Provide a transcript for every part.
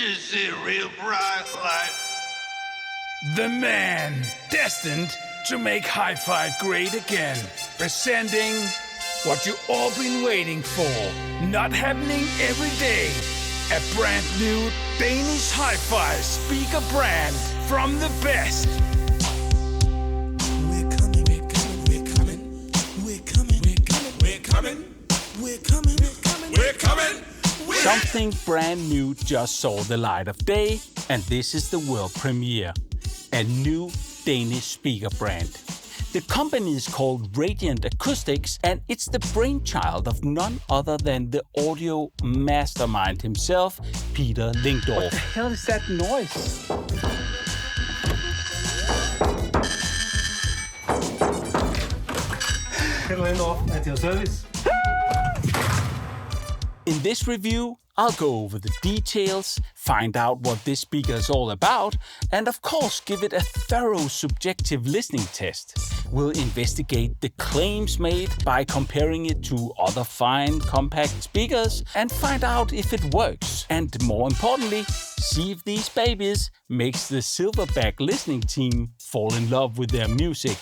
just see real bright light. The man destined to make hi-fi great again. Presenting what you all been waiting for. Not happening every day. A brand new Danish hi-fi speaker brand from the best. We're coming, we're coming, we're coming, we're coming, we're coming, we're coming, we're coming, we're coming, we're coming. Something brand new just saw the light of day, and this is the world premiere. A new Danish speaker brand. The company is called Radiant Acoustics, and it's the brainchild of none other than the audio mastermind himself, Peter Lingdorff. What the hell is that noise? Peter Lindorff at your service. In this review, I'll go over the details, find out what this speaker is all about, and of course give it a thorough subjective listening test. We'll investigate the claims made by comparing it to other fine compact speakers and find out if it works. And more importantly, see if these babies makes the Silverback listening team fall in love with their music.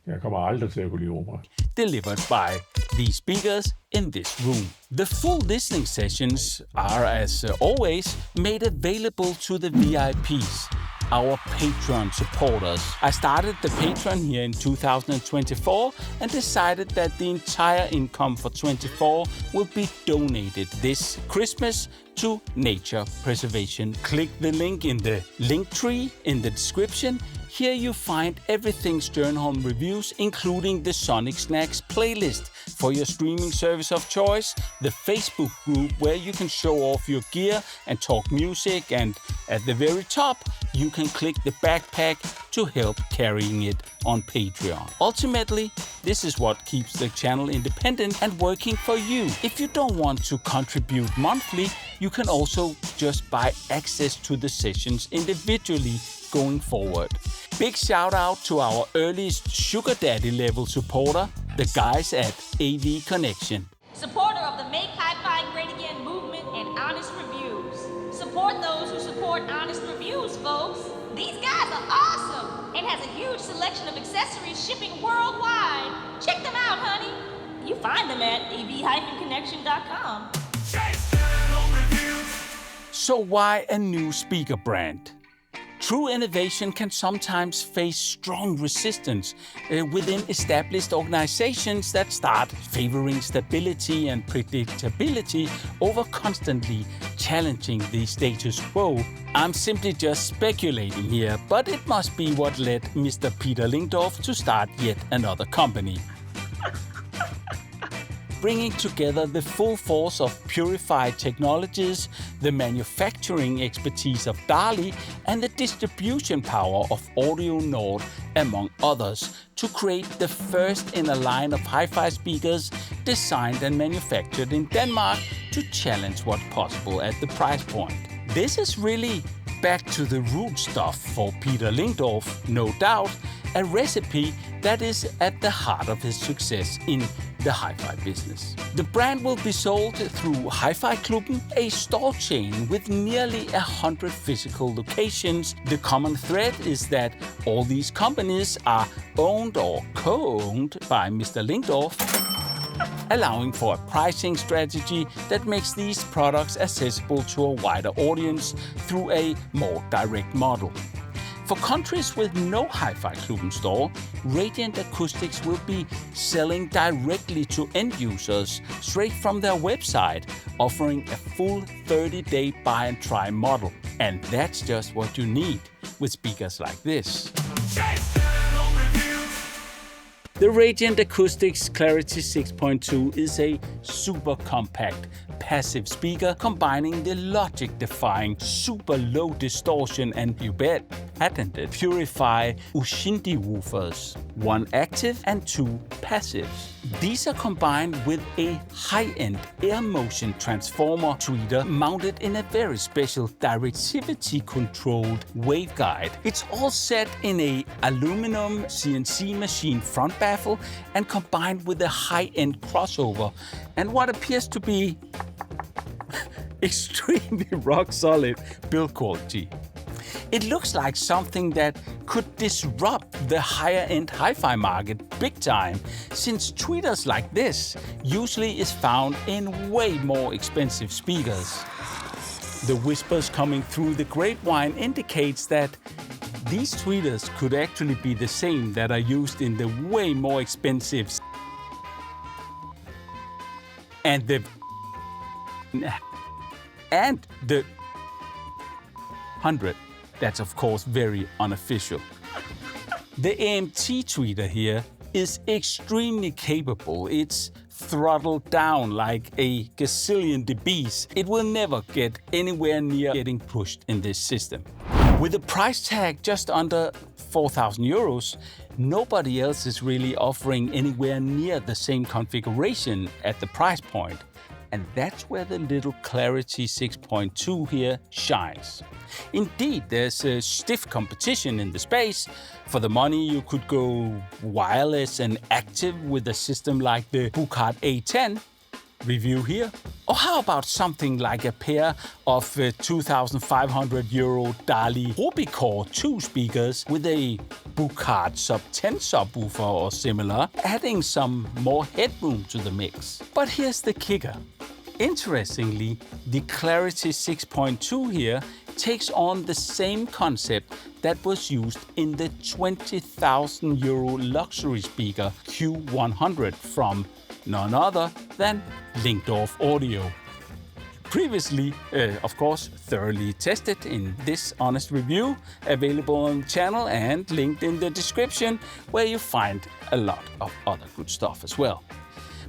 Jeg kommer aldrig til at kunne lide opera. Delivered by these speakers in this room. The full listening sessions are, as always, made available to the VIPs, our Patreon supporters. I started the Patreon here in 2024 and decided that the entire income for 24 will be donated this Christmas to nature preservation. Click the link in the link tree in the description. Here you find everything Stjernholm reviews, including the Sonic Snacks playlist for your streaming service of choice, the Facebook group where you can show off your gear and talk music, and at the very top, you can click the backpack to help carrying it on Patreon. Ultimately, this is what keeps the channel independent and working for you. If you don't want to contribute monthly, you can also just buy access to the sessions individually going forward. Big shout out to our earliest sugar daddy level supporter, the guys at AV Connection. Supporter of the Make Hi-Fi Great Again movement and honest reviews. Support those who support honest reviews, folks. These guys are awesome and has a huge selection of accessories shipping worldwide. Check them out, honey. You find them at av-connection.com. So why a new speaker brand? True innovation can sometimes face strong resistance within established organizations that start favoring stability and predictability over constantly challenging the status quo. I'm simply just speculating here, but it must be what led Mr. Peter Lingdorff to start yet another company. Bringing together the full force of Purified Technologies, the manufacturing expertise of DALI, and the distribution power of Audio Nord, among others, to create the first in a line of hi-fi speakers designed and manufactured in Denmark to challenge what's possible at the price point. This is really back to the root stuff for Peter Lingdorff, no doubt, a recipe that is at the heart of his success in the hi-fi business. The brand will be sold through Hi-Fi Klubben, a store chain with nearly 100 physical locations. The common thread is that all these companies are owned or co-owned by Mr. Lingdorff, allowing for a pricing strategy that makes these products accessible to a wider audience through a more direct model. For countries with no Hi-Fi Klubben store, Radiant Acoustics will be selling directly to end users straight from their website, offering a full 30-day buy and try model. And that's just what you need with speakers like this. The Radiant Acoustics Clarity 6.2 is a super compact, passive speaker combining the logic-defying, super low distortion and, you bet, patented Purify Ushindi woofers, 1 active and 2 passives. These are combined with a high-end air motion transformer tweeter mounted in a very special directivity-controlled waveguide. It's all set in a aluminum CNC machine front baffle and combined with a high-end crossover and what appears to be extremely rock-solid build quality. It looks like something that could disrupt the higher-end hi-fi market big time, since tweeters like this usually is found in way more expensive speakers. The whispers coming through the grapevine indicates that these tweeters could actually be the same that are used in the way more expensive and the 100. That's of course very unofficial. The AMT tweeter here is extremely capable. It's throttled down like a gazillion dBs. It will never get anywhere near getting pushed in this system. With a price tag just under 4,000 euros, nobody else is really offering anywhere near the same configuration at the price point. And that's where the little Clarity 6.2 here shines. Indeed, there's a stiff competition in the space. For the money, you could go wireless and active with a system like the Buchart A10, review here. Or how about something like a pair of 2,500 euro DALI Robicore 2 speakers with a Buchart Sub 10 subwoofer or similar, adding some more headroom to the mix. But here's the kicker. Interestingly, the Clarity 6.2 here takes on the same concept that was used in the 20,000 euro luxury speaker Q100 from none other than Linkdorf Audio. Previously, of course, thoroughly tested in this honest review, available on the channel and linked in the description, where you find a lot of other good stuff as well.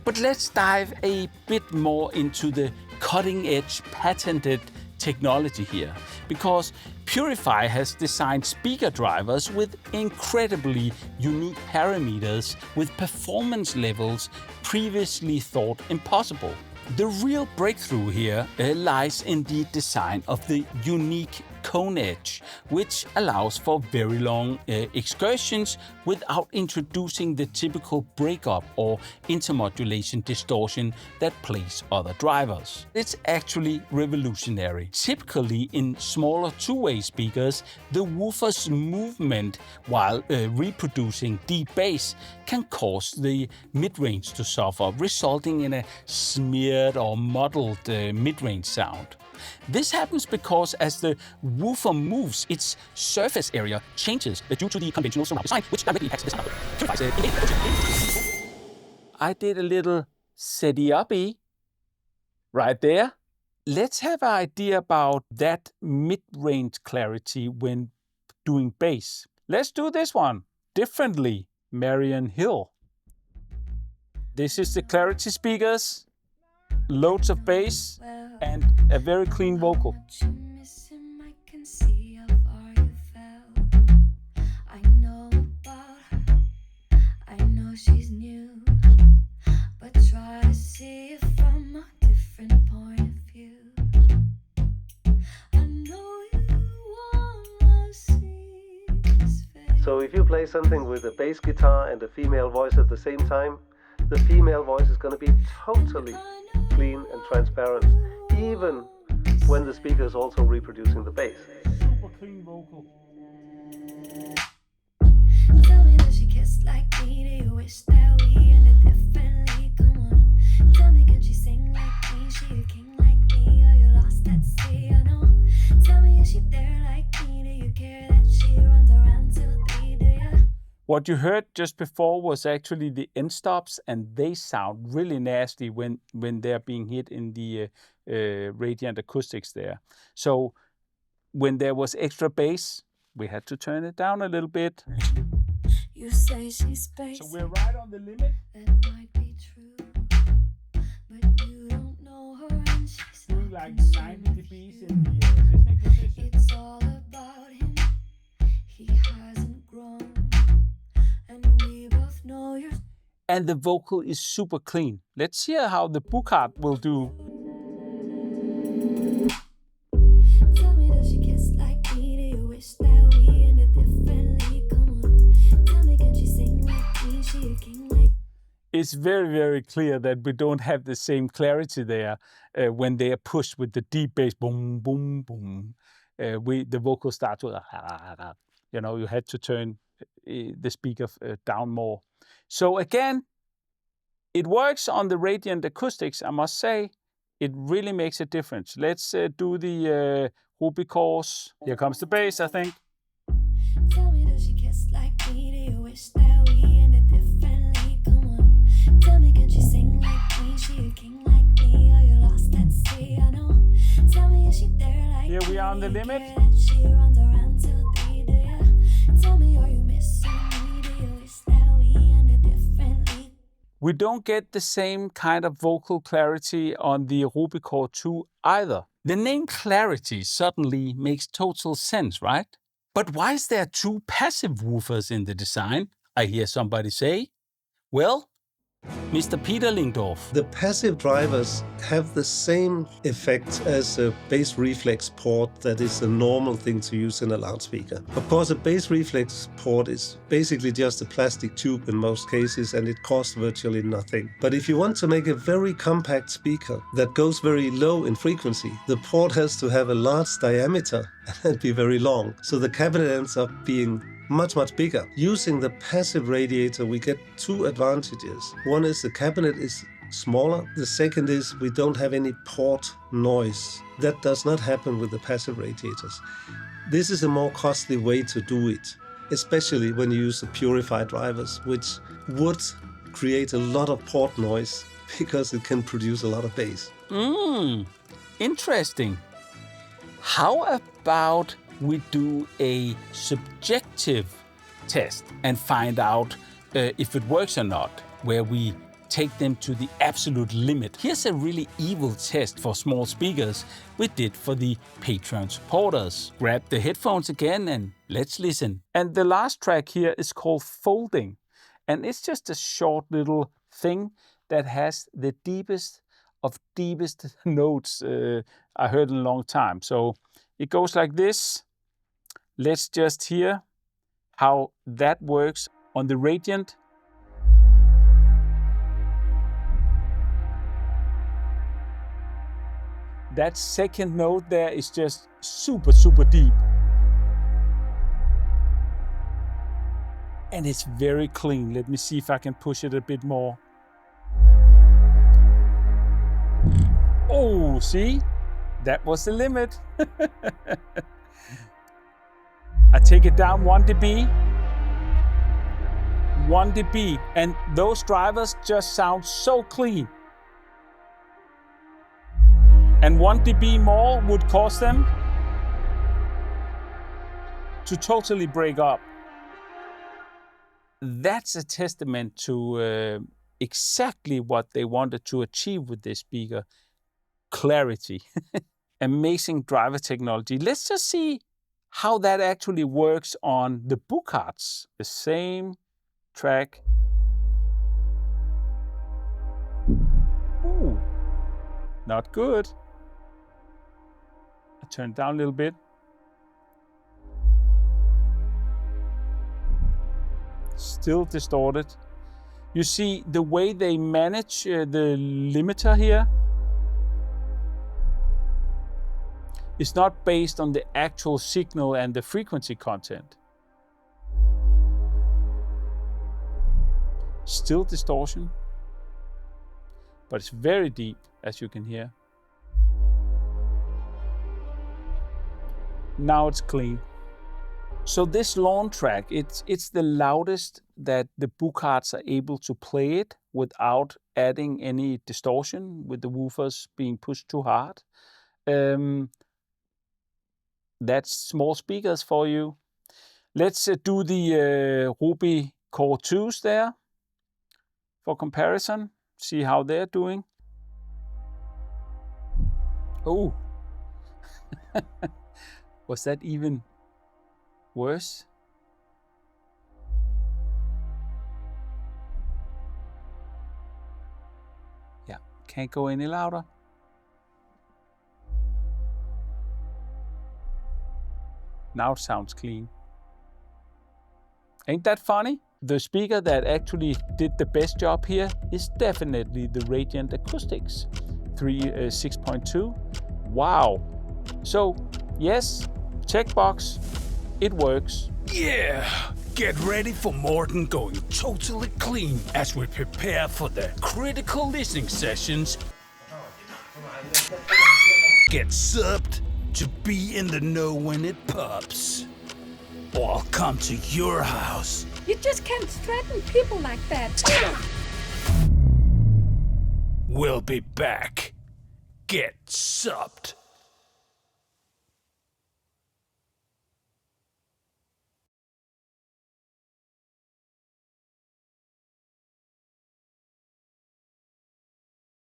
But let's dive a bit more into the cutting-edge patented technology here, because Purify has designed speaker drivers with incredibly unique parameters with performance levels previously thought impossible. The real breakthrough here lies in the design of the unique cone edge, which allows for very long excursions without introducing the typical breakup or intermodulation distortion that plagues other drivers. It's actually revolutionary. Typically in smaller two-way speakers, the woofer's movement while reproducing deep bass can cause the mid-range to suffer, resulting in a smeared or muddled mid-range sound. This happens because as the woofer moves, its surface area changes due to the conventional surround design, which directly impacts the sound output. I did a little SETI-uppy right there. Let's have an idea about that mid-range clarity when doing bass. Let's do this one differently. Marion Hill. This is the Clarity speakers, loads of bass, and a very clean vocal. She's new, but try to see it from a different point of view. I know you wanna see his face. So if you play something with a bass guitar and a female voice at the same time, the female voice is going to be totally clean and transparent, even when the speaker is also reproducing the bass. Super clean vocal. Tell me, does she kiss like me? Do you wish that we ended differently? Come on, tell me, can she sing like me? She a king like me? Are you lost at sea? I know. Tell me, is she there like me? Do you care that she runs around till 3? Do ya? What you heard just before was actually the end stops, and they sound really nasty when they're being hit in the Radiant acoustics there. So when there was extra bass, we had to turn it down a little bit. You say she's space. So we're right on the limit. That might be true, but you don't know her and she's Doing not like concerned 90 with dBs you. in the listening position. It's all about him. He hasn't grown, and we both know you're. And the vocal is super clean. Let's hear how the Buchart will do. Tell me, does she kiss like me? Do you wish that we ended differently? Come on, tell me, can she sing like me? She a king like. it's very, very clear that we don't have the same clarity there when they are pushed with the deep bass, boom, boom, boom. The vocals start to, you had to turn the speaker down more. So again, it works on the Radiant acoustics, I must say. It really makes a difference. Let's do the Ruby chorus. Here comes the bass, I think. Tell me, does she kiss like me? Do you wish that we ended differently? Come on. Tell me, can she sing like me? She a king like me? Are you lost at sea? I know. Tell me, is she there like Here we are on the me? limit. Care that she runs around till 3, do you? Tell me, are you missing me? Do you wish that we ended differently? We don't get the same kind of vocal clarity on the Ruby Core 2 either. The name Clarity suddenly makes total sense, right? But why is there 2 passive woofers in the design? I hear somebody say. Well, Mr. Peter Lingdorf. The passive drivers have the same effect as a bass reflex port that is a normal thing to use in a loudspeaker. Of course, a bass reflex port is basically just a plastic tube in most cases, and it costs virtually nothing. But if you want to make a very compact speaker that goes very low in frequency, the port has to have a large diameter and be very long. So the cabinet ends up being much bigger. Using the passive radiator, we get 2 advantages. One is the cabinet is smaller. The second is we don't have any port noise. That does not happen with the passive radiators. This is a more costly way to do it, especially when you use the purified drivers, which would create a lot of port noise because it can produce a lot of bass. Interesting. How about we do a subjective test and find out if it works or not, where we take them to the absolute limit. Here's a really evil test for small speakers we did for the Patreon supporters. Grab the headphones again and let's listen. And the last track here is called Folding. And it's just a short little thing that has the deepest of deepest notes I heard in a long time. So it goes like this. Let's just hear how that works on the Radiant. That second note there is just super deep. And it's very clean. Let me see if I can push it a bit more. Oh, see? That was the limit. I take it down 1 dB. 1 dB. And those drivers just sound so clean. And 1 dB more would cause them to totally break up. That's a testament to exactly what they wanted to achieve with this speaker. Clarity. Amazing driver technology. Let's just see how that actually works on the Buchards. The same track. Ooh, not good. I turn it down a little bit. Still distorted. You see the way they manage the limiter here is not based on the actual signal and the frequency content. Still distortion, but it's very deep, as you can hear. Now it's clean. So this lawn track, it's the loudest that the Buchards are able to play it without adding any distortion, with the woofers being pushed too hard. That's small speakers for you. Let's do the Ruby Core 2s there for comparison. See how they're doing. Oh, was that even worse? Yeah, can't go any louder. Now it sounds clean. Ain't that funny? the speaker that actually did the best job here is definitely the Radiant Acoustics 6.2. Wow. So yes, checkbox, it works. Yeah! Get ready for Morten going totally clean as we prepare for the critical listening sessions. Get subbed to be in the know when it pops. Or I'll come to your house. You just can't threaten people like that. We'll be back. Get subbed.